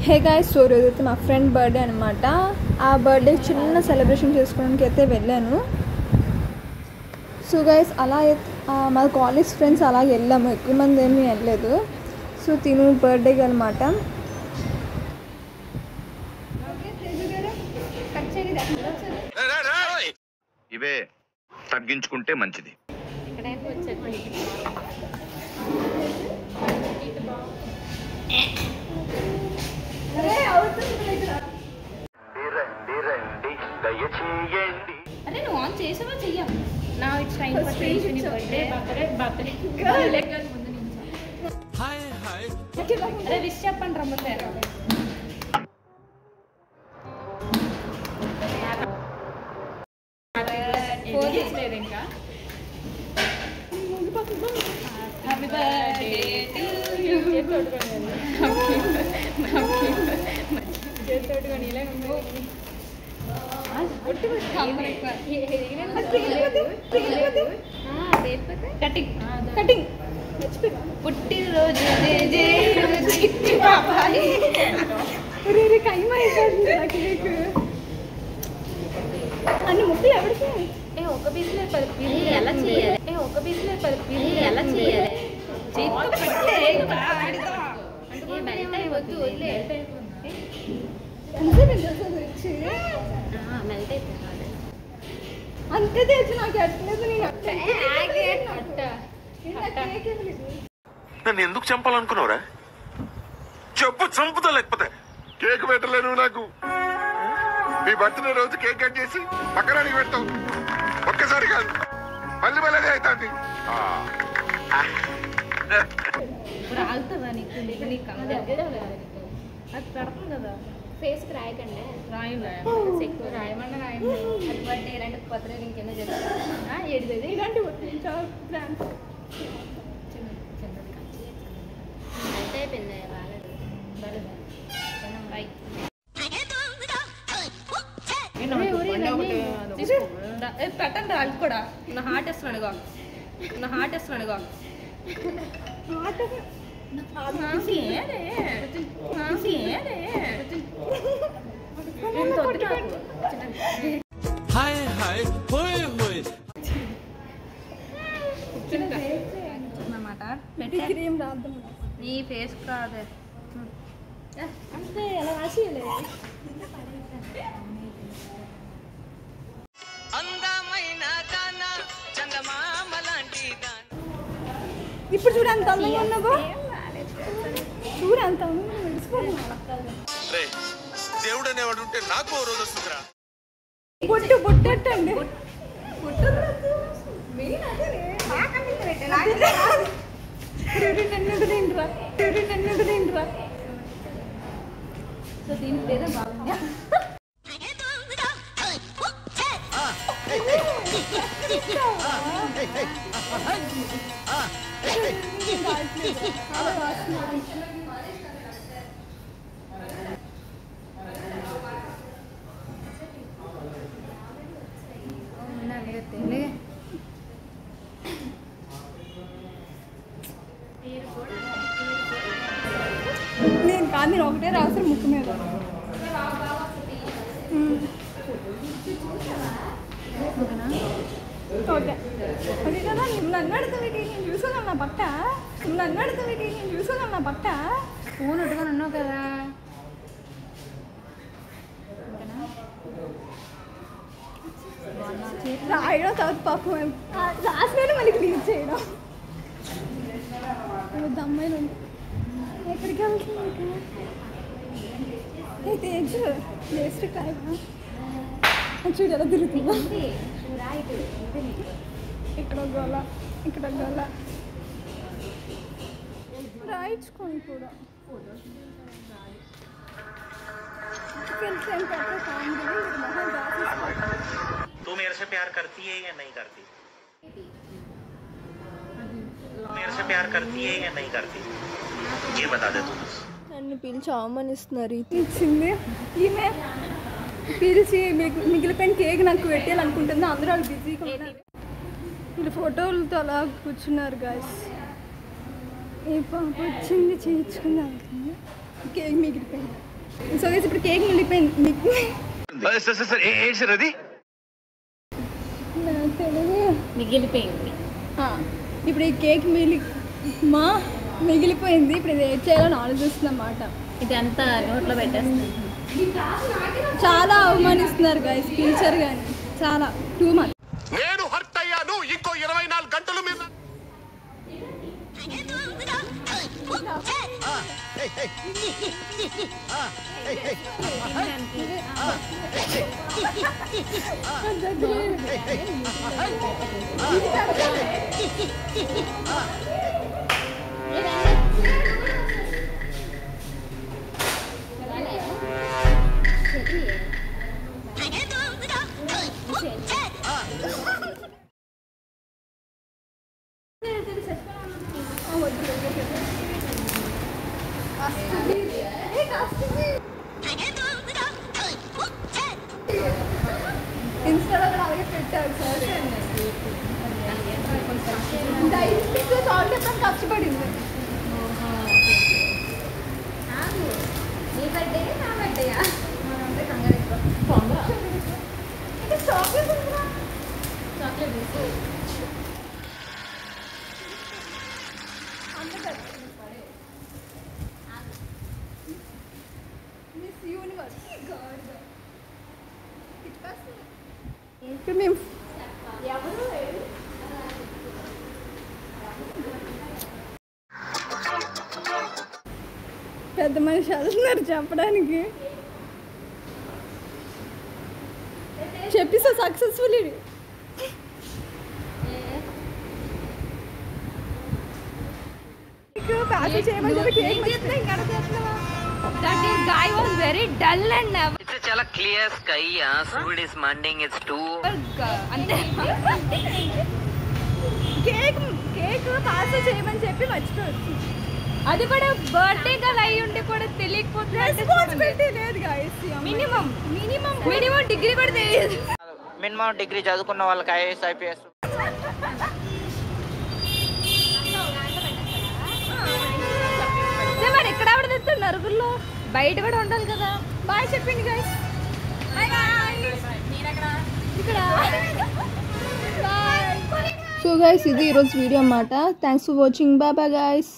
Hey guys, story అయితే మా friend birthday అనమాట. ఆ బర్త్డే చిన్న సెలబ్రేషన్ చేసుకోవడానికి అయితే వెళ్ళాను. సో గైస్ అలా మా కాలేజ్ ఫ్రెండ్స్ అలా వెళ్ళాము, ఎక్కువ మంది ఏమీ వెళ్ళలేదు. సో తిను బర్త్డేకి అనమాట. ఇవే తగ్గించుకుంటే మంచిది. అరే నువ్వు ఆన్ చేసావా చెయ్యం నా it's time for friends birthday ముందు నుంచి అరే విష్ చెప్పండి రమ్మంటారు. లేదు ఇంకా హ్యాపీ బర్త్డే టు యు చేతోడుకొని ఇలా పుట్టినరోజు అన్ని ముక్కలు ఎవరికి ఒక పీసులో ఎలా చేయాలి ఒక పీసులో ఎలా చేయాలి అంతే తెచ్చు నాకు ఎట్లేదు. నన్ను ఎందుకు చంపాలనుకున్నావురా? చెప్పు, చంపుతా. లేకపోతే కేక్ పెట్టలేను. నాకు నీ బర్త్డే రోజు కేక్ కట్ చేసి పక్కనానికి పెడతావు. ఒక్కసారి కాదు, మళ్ళీ మళ్ళీ అవుతుంది. రాలుతుందా నీకు? నీకు అది పెడతాం కదా ఫేస్కి రాయకండి. రాయమన్నా రాయమండి. అది బర్త్డే ఇలాంటి పత్రిక ఇంకేమో చెప్తాను. ఏడుది ఇలాంటి అయిపోయింది. పెట్టండి అది కూడా. నా హార్ట్ వేస్తున్నాడుగా నీ ఫేస్ కాదే అంటే ఎలా రాసిలే. ఇప్పుడు చూడ అంత అందంగా ఉన్నావు. చూడ అంత దేవుడు అనేవాడు ఉంటే నాకు ఓ రోజు వస్తుందిరా. బొట్టండి సో దీని పేరే బాగుంది. నేను కాదు, నేను ఒకటే రాస్తారు ముక్కు మీద. ఓకే ఓకే కదా. నువ్వు నన్ను అడుగుతావేటి? నేను చూసుకోగలను నా పట్ట. నువ్వు నన్ను అడుగుతావేటి? నేను చూసుకోగలను నా పట్ట. ఫోన్ అడుగుని అన్నావు కదా. రాయడం తర్వాత పాపం రాసిన మళ్ళీ క్లీన్ చేయడం. అమ్మాయిలు ఎక్కడికి వెళ్తుంది? తేజు వేస్ట్ కాయగా చూడు ఎలా తిరుగుతుంది. ఇక్కడ గోల, ఇక్కడ గోల. రాయించుకోండి కూడా. तू मेरे से प्यार करती है या नहीं करती? मेरे से प्यार करती है या नहीं करती? ये बता दे तू. నన్ను పిలిచి అవమానిస్తున్నారు. ఇచ్చింది ఈమె పిలిచి మిగిలిపోయిన కేక్ నాకు పెట్టాలనుకుంటుంది. అందరూ వాళ్ళు బిజీగా ఉన్నారు. వీళ్ళు ఫోటోలతో అలా కూర్చున్నారు గాయస్. ఈ పాప వచ్చింది చేయించుకుంది, కేక్ మిగిలిపోయింది. సో గైస్ ఇప్పుడు కేక్ మిగిలిపోయింది. మిగిలిపోయింది. ఇప్పుడు ఈ కేక్ మిగిలిపోయింది. ఇప్పుడు ఇది ఏం చేయాలని ఆలోచిస్తున్నమాట. ఇదంతా నోట్లో పెట్టేస్తుంది. చాలా అవమానిస్తున్నారు గైస్, పిలిచారు కానీ చాలా టూ మచ్. నేను హర్ట్ అయ్యాను. ఇంకో 24 గంటలు మీద ఇన్స్టాలో అలాగే పెట్టారు సార్. ఆల్రెడీ కష్టపడింది. నీ బర్త్డే నా బర్త్డేయా? చాక్లెట్ మిస్ యూనివర్స్ ఇప్పుడు మేము పెద్ద మనిషి వెళ్తున్నారు చెప్పడానికి. చెప్పిస్తా successful. guy was very dull and never. It's a chala clear sky. Food is manding. It's too. Cake pass చేయమని చెప్పి మర్చిపోవచ్చు. అది కూడా బర్త్డే కదా అయి ఉండి కూడా తెలియకపోతే రెస్పాన్సిబిలిటీ లేదు గాయ్స్. మినిమం డిగ్రీ కూడా తెలియదు. మినిమం డిగ్రీ చదువుకున్న వాళ్ళకి ఐఏఎస్ ఐపీఎస్. మరి ఎక్కడ ఆవిడ నరుగుల్లో బయట కూడా ఉండాలి కదా. బాయ్ చెప్పింది గైస్. సో గైస్ ఇది ఈరోజు వీడియో అన్నమాట. Thanks for watching. Bye bye guys.